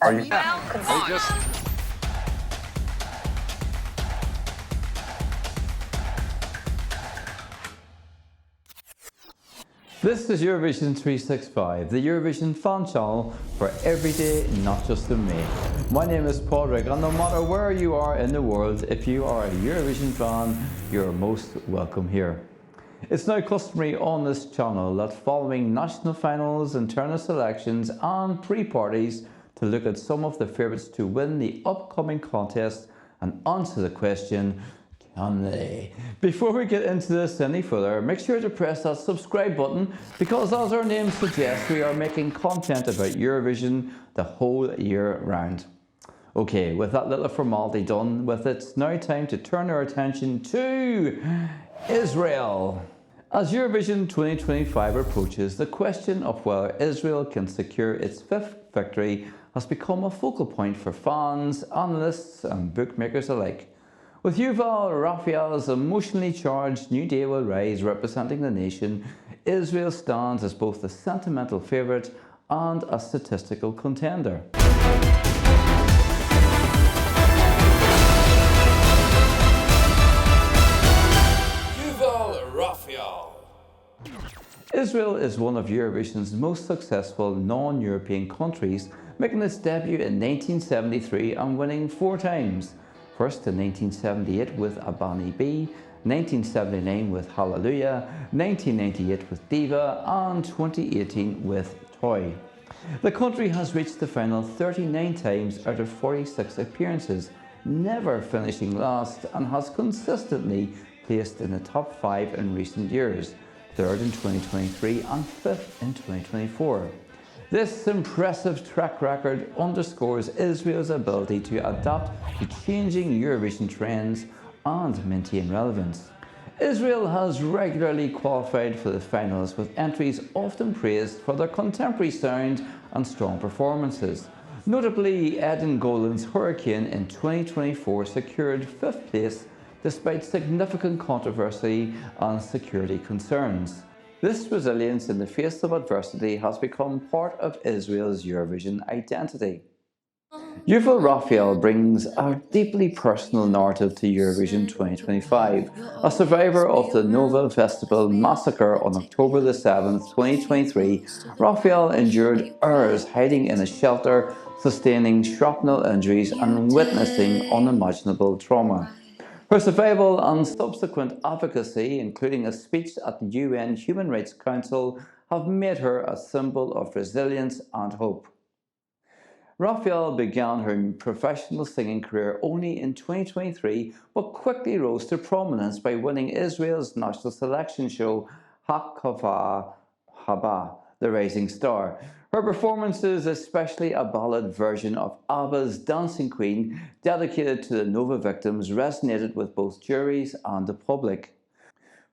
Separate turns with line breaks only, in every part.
Are you?
They just
This is Eurovision 365, the Eurovision fan channel for every day, not just in May. My name is Paul Rigg, and no matter where you are in the world, if you are a Eurovision fan, you're most welcome here. It's now customary on this channel that following national finals, internal selections and pre-parties to look at some of the favourites to win the upcoming contest and answer the question, can they? Before we get into this any further, make sure to press that subscribe button because as our name suggests, we are making content about Eurovision the whole year round. Okay, with that little formality done with, it's now time to turn our attention to Israel. As Eurovision 2025 approaches, the question of whether Israel can secure its fifth victory has become a focal point for fans, analysts and bookmakers alike. With Yuval Raphael's emotionally charged New Day Will Rise representing the nation, Israel stands as both a sentimental favourite and a statistical contender.
Yuval Raphael.
Israel is one of Eurovision's most successful non-European countries, making its debut in 1973 and winning 4 times. First in 1978 with Abani B, 1979 with Hallelujah, 1998 with Diva and 2018 with Toy. The country has reached the final 39 times out of 46 appearances, never finishing last, and has consistently placed in the top 5 in recent years, 3rd in 2023 and 5th in 2024. This impressive track record underscores Israel's ability to adapt to changing Eurovision trends and maintain relevance. Israel has regularly qualified for the finals, with entries often praised for their contemporary sound and strong performances. Notably, Eden Golan's Hurricane in 2024 secured 5th place despite significant controversy and security concerns. This resilience in the face of adversity has become part of Israel's Eurovision identity. Yuval Raphael brings a deeply personal narrative to Eurovision 2025. A survivor of the Nova Festival massacre on October the 7th, 2023, Raphael endured hours hiding in a shelter, sustaining shrapnel injuries and witnessing unimaginable trauma. Her survival and subsequent advocacy, including a speech at the UN Human Rights Council, have made her a symbol of resilience and hope. Raphael began her professional singing career only in 2023, but quickly rose to prominence by winning Israel's national selection show Hakava Haba, The Rising Star. Her performances, especially a ballad version of ABBA's Dancing Queen, dedicated to the Nova victims, resonated with both juries and the public.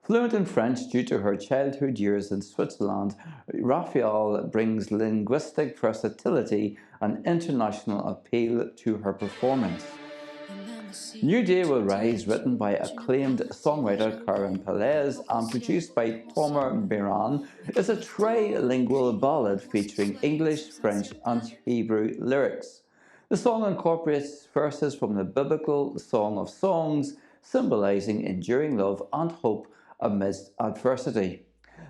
Fluent in French due to her childhood years in Switzerland, Raphael brings linguistic versatility and international appeal to her performance. New Day Will Rise, written by acclaimed songwriter Karen Pelez and produced by Tomer Biran, is a trilingual ballad featuring English, French and Hebrew lyrics. The song incorporates verses from the biblical Song of Songs, symbolizing enduring love and hope amidst adversity.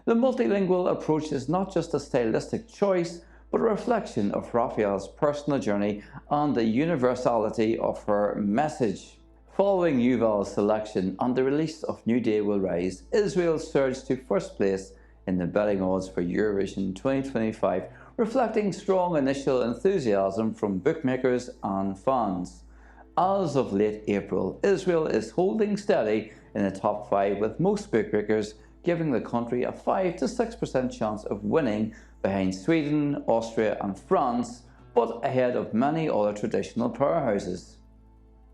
The multilingual approach is not just a stylistic choice, but a reflection of Raphael's personal journey and the universality of her message. Following Yuval's selection and the release of New Day Will Rise, Israel surged to first place in the betting odds for Eurovision 2025, reflecting strong initial enthusiasm from bookmakers and fans. As of late April, Israel is holding steady in the top 5, with most bookmakers giving the country a 5 to 6% chance of winning, behind Sweden, Austria and France, but ahead of many other traditional powerhouses.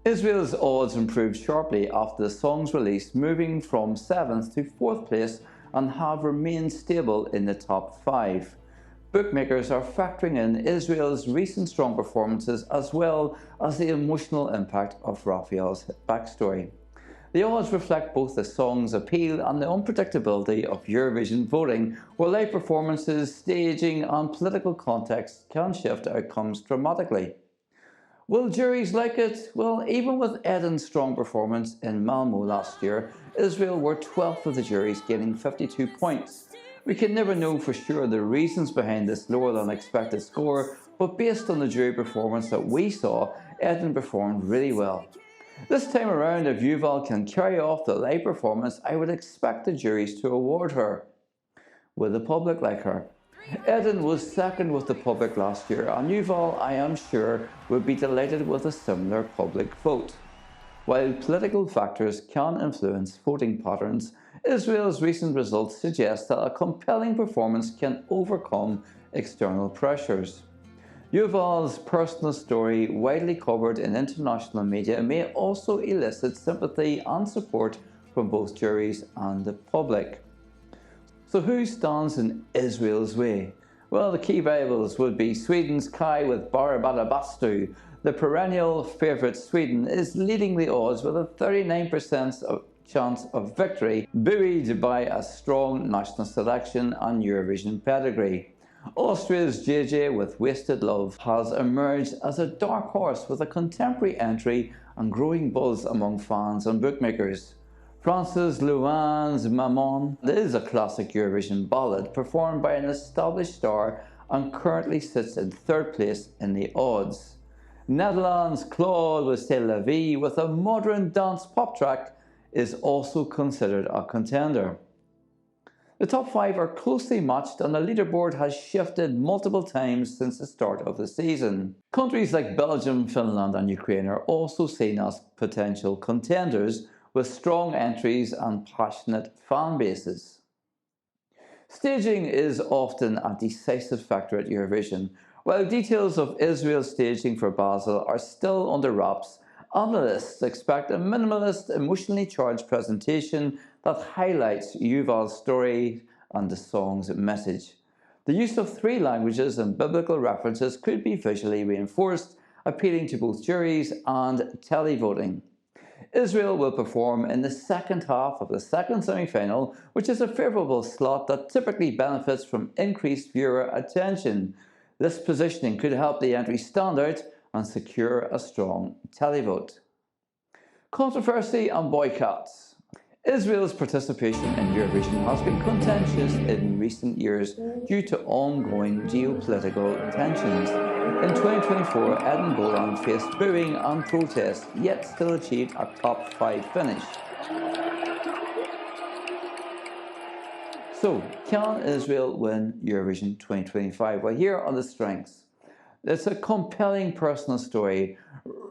Israel's odds improved sharply after the song's release, moving from 7th to 4th place and have remained stable in the top 5. Bookmakers are factoring in Israel's recent strong performances as well as the emotional impact of Raphael's backstory. The odds reflect both the song's appeal and the unpredictability of Eurovision voting, where live performances, staging and political context can shift outcomes dramatically. Will juries like it? Well, even with Eden's strong performance in Malmo last year, Israel were 12th of the juries, gaining 52 points. We can never know for sure the reasons behind this lower than expected score, but based on the jury performance that we saw, Eden performed really well. This time around, if Yuval can carry off the live performance, I would expect the juries to award her. Will the public like her? Eden was second with the public last year, and Yuval, I am sure, would be delighted with a similar public vote. While political factors can influence voting patterns, Israel's recent results suggest that a compelling performance can overcome external pressures. Yuval's personal story, widely covered in international media, may also elicit sympathy and support from both juries and the public. So who stands in Israel's way? Well, the key rivals would be Sweden's Kai with Bastu. The perennial favourite Sweden is leading the odds with a 39% chance of victory, buoyed by a strong national selection and Eurovision pedigree. Austria's JJ with Wasted Love has emerged as a dark horse with a contemporary entry and growing buzz among fans and bookmakers. France's Louan's Maman is a classic Eurovision ballad performed by an established star and currently sits in third place in the odds. Netherlands' Claude with C'est la vie with a modern dance pop track is also considered a contender. The top five are closely matched and the leaderboard has shifted multiple times since the start of the season. Countries like Belgium, Finland and Ukraine are also seen as potential contenders with strong entries and passionate fan bases. Staging is often a decisive factor at Eurovision. While details of Israel's staging for Basel are still under wraps, analysts expect a minimalist, emotionally charged presentation that highlights Yuval's story and the song's message. The use of 3 languages and biblical references could be visually reinforced, appealing to both juries and televoting. Israel will perform in the second half of the second semi-final, which is a favourable slot that typically benefits from increased viewer attention. This positioning could help the entry stand out and secure a strong televote. Controversy and boycotts. Israel's participation in Eurovision has been contentious in recent years due to ongoing geopolitical tensions. In 2024, Eden Boland faced booing and protest, yet still achieved a top 5 finish. So, can Israel win Eurovision 2025? Well, here are the strengths. It's a compelling personal story.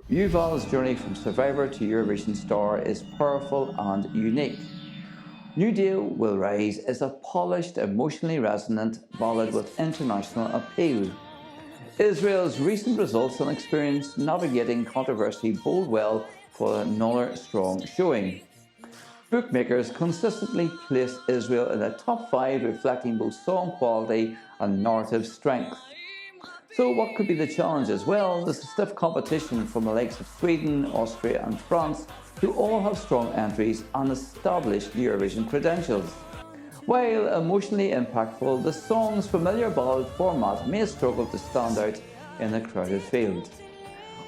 Yuval's journey from survivor to Eurovision star is powerful and unique. New Day Will Rise is a polished, emotionally resonant ballad with international appeal. Israel's recent results and experience navigating controversy bode well for another strong showing. Bookmakers consistently place Israel in the top 5, reflecting both song quality and narrative strength. So what could be the challenges? Well, there's a stiff competition from the likes of Sweden, Austria and France, who all have strong entries and established Eurovision credentials. While emotionally impactful, the song's familiar ballad format may struggle to stand out in a crowded field.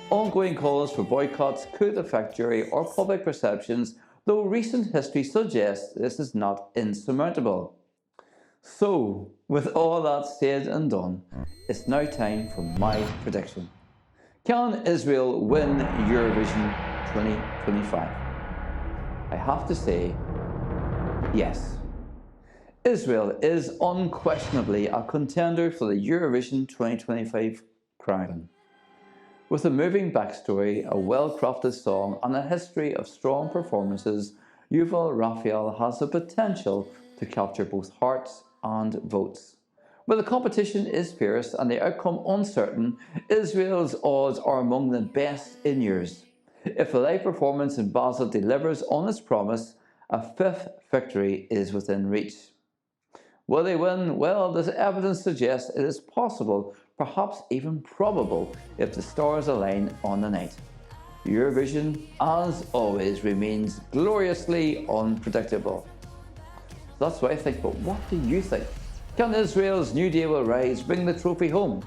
Ongoing calls for boycotts could affect jury or public perceptions, though recent history suggests this is not insurmountable. So, with all that said and done, it's now time for my prediction. Can Israel win Eurovision 2025? I have to say, yes. Israel is unquestionably a contender for the Eurovision 2025 crown. With a moving backstory, a well-crafted song and a history of strong performances, Yuval Raphael has the potential to capture both hearts and votes. While the competition is fierce and the outcome uncertain, Israel's odds are among the best in years. If the live performance in Basel delivers on its promise, a 5th victory is within reach. Will they win? Well, the evidence suggests it is possible, perhaps even probable, if the stars align on the night. Eurovision, as always, remains gloriously unpredictable. That's what I think, but what do you think? Can Israel's New Day Will Rise bring the trophy home?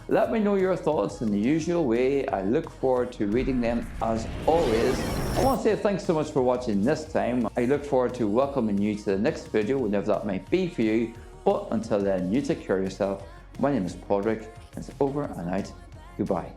Let me know your thoughts in the usual way. I look forward to reading them as always. I want to say thanks so much for watching this time. I look forward to welcoming you to the next video, whenever that might be for you. But until then, you take care of yourself. My name is Padraig, and it's over and out. Goodbye.